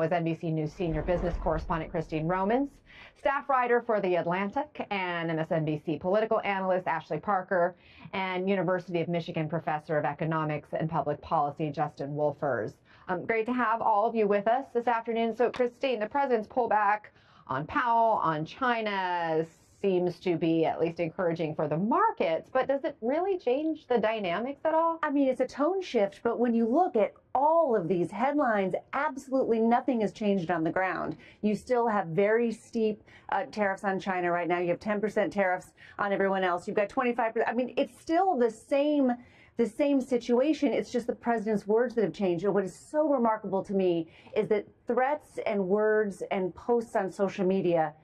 Is NBC News senior business correspondent Christine Romans, staff writer for The Atlantic, and MSNBC political analyst Ashley Parker, and University of Michigan professor of economics and public policy Justin Wolfers. Great to have all of you with us this afternoon. So, Christine, the president's pullback on Powell, on China, seems to be at least encouraging for the markets, but does it really change the dynamics at all? I mean, it's a tone shift, but when you look at all of these headlines, absolutely nothing has changed on the ground. You still have very steep tariffs on China right now. You have 10% tariffs on everyone else. You've got 25%. I mean, it's still the same situation. It's just the president's words that have changed. And what is so remarkable to me is that threats and words and posts on social media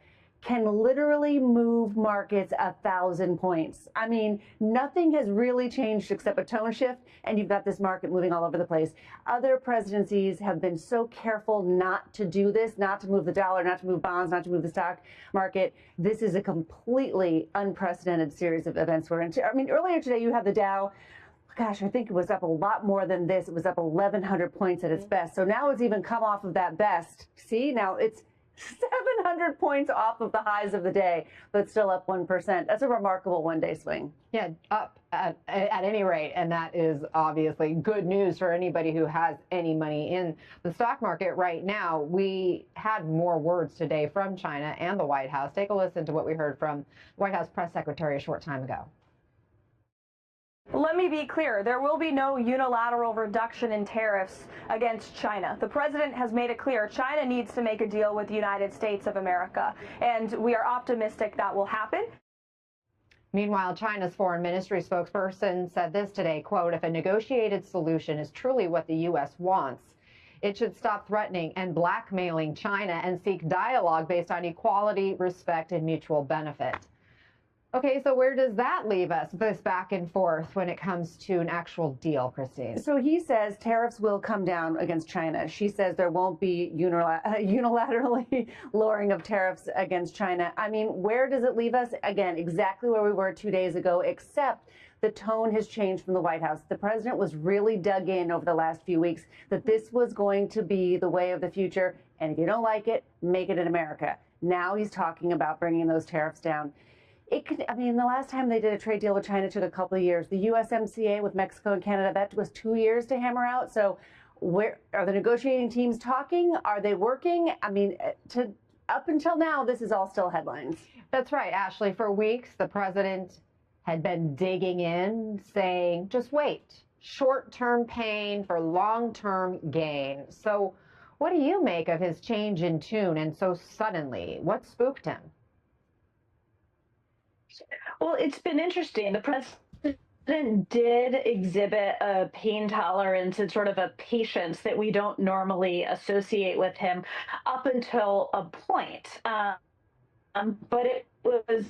can literally move markets 1,000 points. I mean, nothing has really changed except a tone shift, and you've got this market moving all over the place. Other presidencies have been so careful not to do this, not to move the dollar, not to move bonds, not to move the stock market. This is a completely unprecedented series of events we're into. I mean, earlier today you had the Dow. Gosh, I think it was up a lot more than this. It was up 1,100 points at its best. So now it's even come off of that best. See, now it's 700 points off of the highs of the day, but still up 1%. That's a remarkable one-day swing. Yeah, up at any rate, and that is obviously good news for anybody who has any money in the stock market right now. We had more words today from China and the White House. Take a listen to what we heard from White House press secretary a short time ago. Let me be clear, there will be no unilateral reduction in tariffs against China. The president has made it clear China needs to make a deal with the United States of America, and we are optimistic that will happen. Meanwhile, China's foreign ministry spokesperson said this today, quote, "If a negotiated solution is truly what the U.S. wants, it should stop threatening and blackmailing China and seek dialogue based on equality, respect, and mutual benefit." Okay, so where does that leave us, this back and forth, when it comes to an actual deal, Christine? So he says tariffs will come down against China. She says there won't be unilaterally lowering of tariffs against China. I mean, where does it leave us? Again, exactly where we were 2 days ago, except the tone has changed from the White House. The president was really dug in over the last few weeks that this was going to be the way of the future. And if you don't like it, make it in America. Now he's talking about bringing those tariffs down. I mean, the last time they did a trade deal with China took a couple of years. The USMCA with Mexico and Canada, that was 2 years to hammer out. So where are the negotiating teams talking? Are they working? I mean, up until now, this is all still headlines. That's right, Ashley. For weeks, the president had been digging in, saying, just wait, short-term pain for long-term gain. So what do you make of his change in tune and so suddenly? What spooked him? Well, it's been interesting. The president did exhibit a pain tolerance and sort of a patience that we don't normally associate with him up until a point. But it was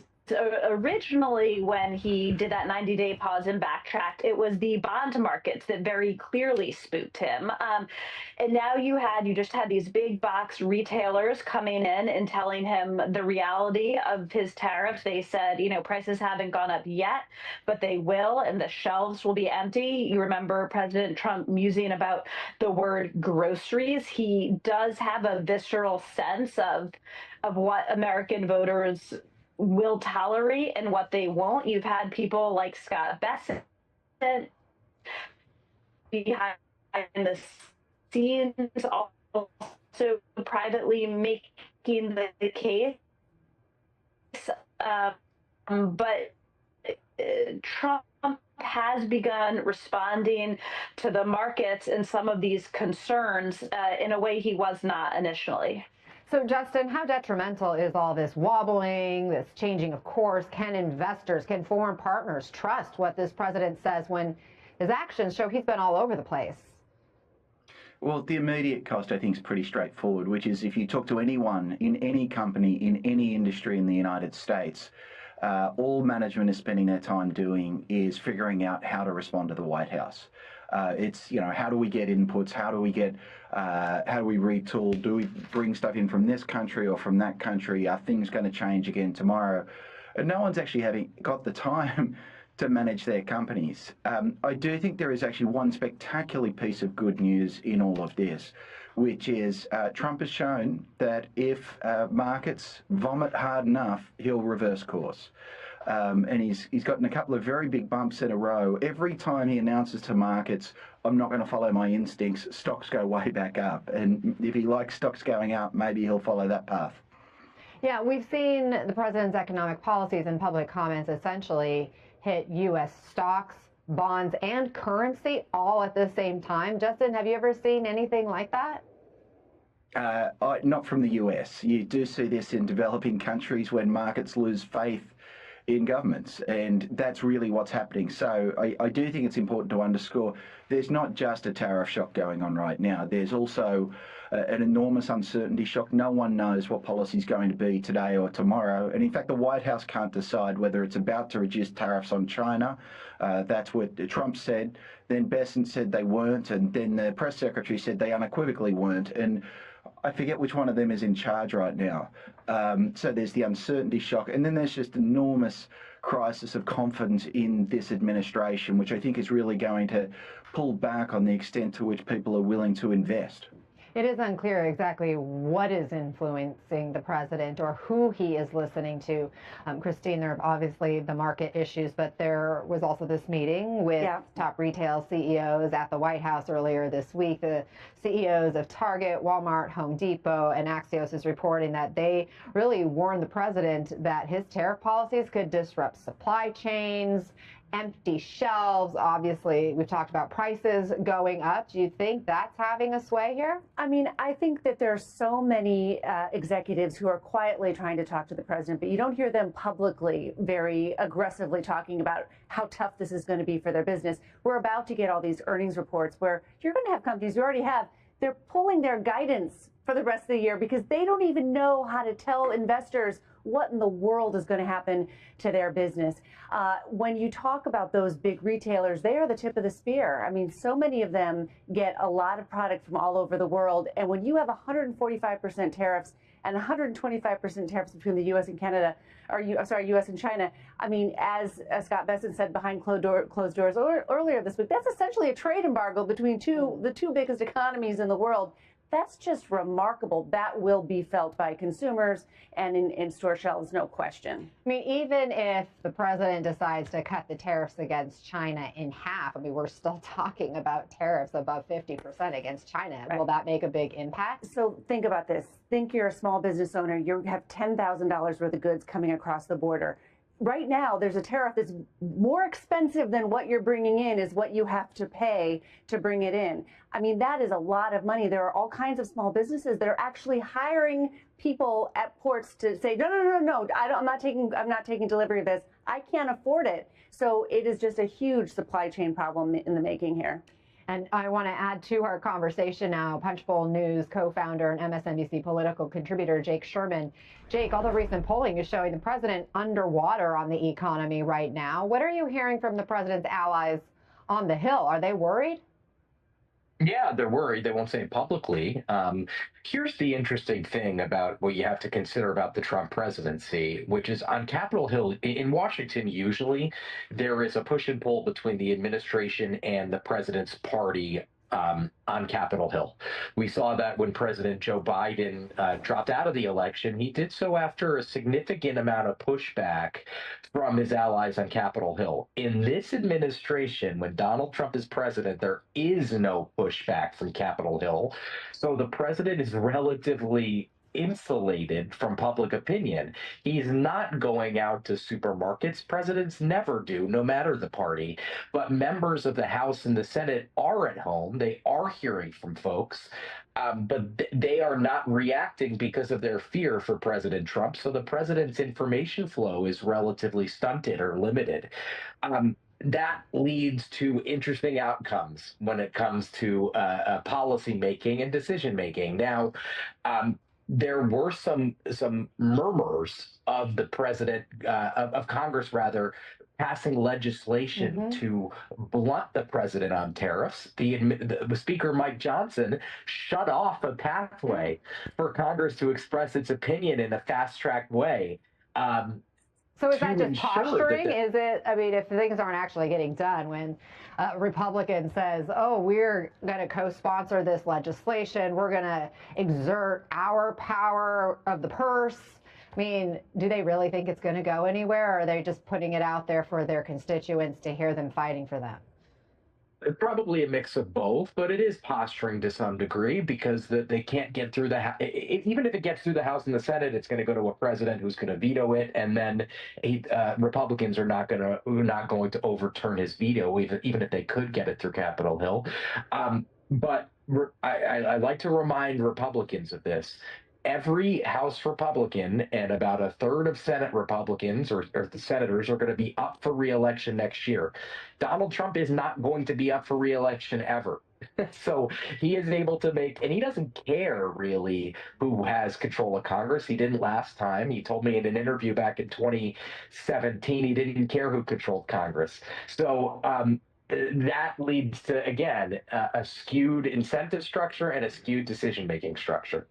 originally, when he did that 90-day pause and backtracked, it was the bond markets that very clearly spooked him. And now you just had these big box retailers coming in and telling him the reality of his tariffs. They said, you know, prices haven't gone up yet, but they will, and the shelves will be empty. You remember President Trump musing about the word groceries. He does have a visceral sense of what American voters will tolerate and what they won't. You've had people like Scott Bessent behind the scenes also privately making the case. But Trump has begun responding to the markets and some of these concerns in a way he was not initially. So, Justin, how detrimental is all this wobbling, this changing of course? Can investors, can foreign partners trust what this president says when his actions show he's been all over the place? Well, the immediate cost, I think, is pretty straightforward, which is if you talk to anyone in any company, in any industry in the United States, all management is spending their time doing is figuring out how to respond to the White House. It's, you know, how do we get inputs? How do we retool? Do we bring stuff in from this country or from that country? Are things going to change again tomorrow? And no one's actually got the time to manage their companies. I do think there is actually one spectacular piece of good news in all of this, which is Trump has shown that if markets vomit hard enough, he'll reverse course. And he's gotten a couple of very big bumps in a row. Every time he announces to markets, I'm not going to follow my instincts, stocks go way back up. And if he likes stocks going up, maybe he'll follow that path. Yeah, we've seen the president's economic policies and public comments essentially hit U.S. stocks, bonds, and currency all at the same time. Justin, have you ever seen anything like that? Not from the US. You do see this in developing countries when markets lose faith in governments, and that's really what's happening. So I do think it's important to underscore there's not just a tariff shock going on right now. There's also an enormous uncertainty shock. No one knows what policy is going to be today or tomorrow. And in fact, the White House can't decide whether it's about to reduce tariffs on China. That's what Trump said. Then Bessent said they weren't. And then the press secretary said they unequivocally weren't. And I forget which one of them is in charge right now. So there's the uncertainty shock. And then there's just enormous crisis of confidence in this administration, which I think is really going to pull back on the extent to which people are willing to invest. It is unclear exactly what is influencing the president or who he is listening to. Christine, there are obviously the market issues, but there was also this meeting with top retail CEOs at the White House earlier this week. The CEOs of Target, Walmart, Home Depot, and Axios is reporting that they really warned the president that his tariff policies could disrupt supply chains, empty shelves. Obviously, we've talked about prices going up. Do you think that's having a sway here? I mean, I think that there are so many executives who are quietly trying to talk to the president, but you don't hear them publicly very aggressively talking about how tough this is going to be for their business. We're about to get all these earnings reports where you're going to have companies, you already have, they're pulling their guidance for the rest of the year because they don't even know how to tell investors what in the world is going to happen to their business. When you talk about those big retailers, they are the tip of the spear. I mean, so many of them get a lot of product from all over the world. And when you have 145% tariffs and 125% tariffs between the U.S. and Canada, U.S. and China, I mean, as Scott Bessent said behind closed doors earlier this week, that's essentially a trade embargo between the two biggest economies in the world. That's just remarkable. That will be felt by consumers and in store shelves, no question. I mean, even if the president decides to cut the tariffs against China in half, I mean, we're still talking about tariffs above 50% against China. Right. Will that make a big impact? So think about this. Think you're a small business owner. You have $10,000 worth of goods coming across the border. Right now, there's a tariff that's more expensive than what you're bringing in is what you have to pay to bring it in. I mean, that is a lot of money. There are all kinds of small businesses that are actually hiring people at ports to say, no, I'm not taking delivery of this. I can't afford it. So it is just a huge supply chain problem in the making here. And I want to add to our conversation now, Punchbowl News co-founder and MSNBC political contributor Jake Sherman. Jake, all the recent polling is showing the president underwater on the economy right now. What are you hearing from the president's allies on the Hill? Are they worried? Yeah, they're worried. They won't say it publicly. Here's the interesting thing about what you have to consider about the Trump presidency, which is on Capitol Hill in Washington, usually there is a push and pull between the administration and the president's party on Capitol Hill. We saw that when President Joe Biden dropped out of the election. He did so after a significant amount of pushback from his allies on Capitol Hill. In this administration, when Donald Trump is president, there is no pushback from Capitol Hill. So the president is relatively insulated from public opinion. He's not going out to supermarkets. Presidents never do, no matter the party. But members of the House and the Senate are at home. They are hearing from folks, but they are not reacting because of their fear for President Trump. So the president's information flow is relatively stunted or limited. That leads to interesting outcomes when it comes to policy making and decision making. Now, there were some murmurs of the president, of Congress rather, passing legislation to blunt the president on tariffs. The Speaker Mike Johnson shut off a pathway for Congress to express its opinion in a fast-track way. So is to that just ensure posturing? that Is it, I mean, if things aren't actually getting done, when a Republican says, oh, we're going to co-sponsor this legislation, we're going to exert our power of the purse. I mean, do they really think it's going to go anywhere, or are they just putting it out there for their constituents to hear them fighting for them? probably a mix of both, but it is posturing to some degree because they can't get through even if it gets through the House and the Senate, it's going to go to a president who's going to veto it, and then Republicans are not going to overturn his veto, even if they could get it through Capitol Hill. But I like to remind Republicans of this. Every House Republican and about a third of Senate Republicans or the senators are going to be up for re-election next year. Donald Trump is not going to be up for re-election ever. So he is able to make, and he doesn't care really who has control of Congress. He didn't last time. He told me in an interview back in 2017 he didn't care who controlled Congress. So that leads to, again, a skewed incentive structure and a skewed decision-making structure.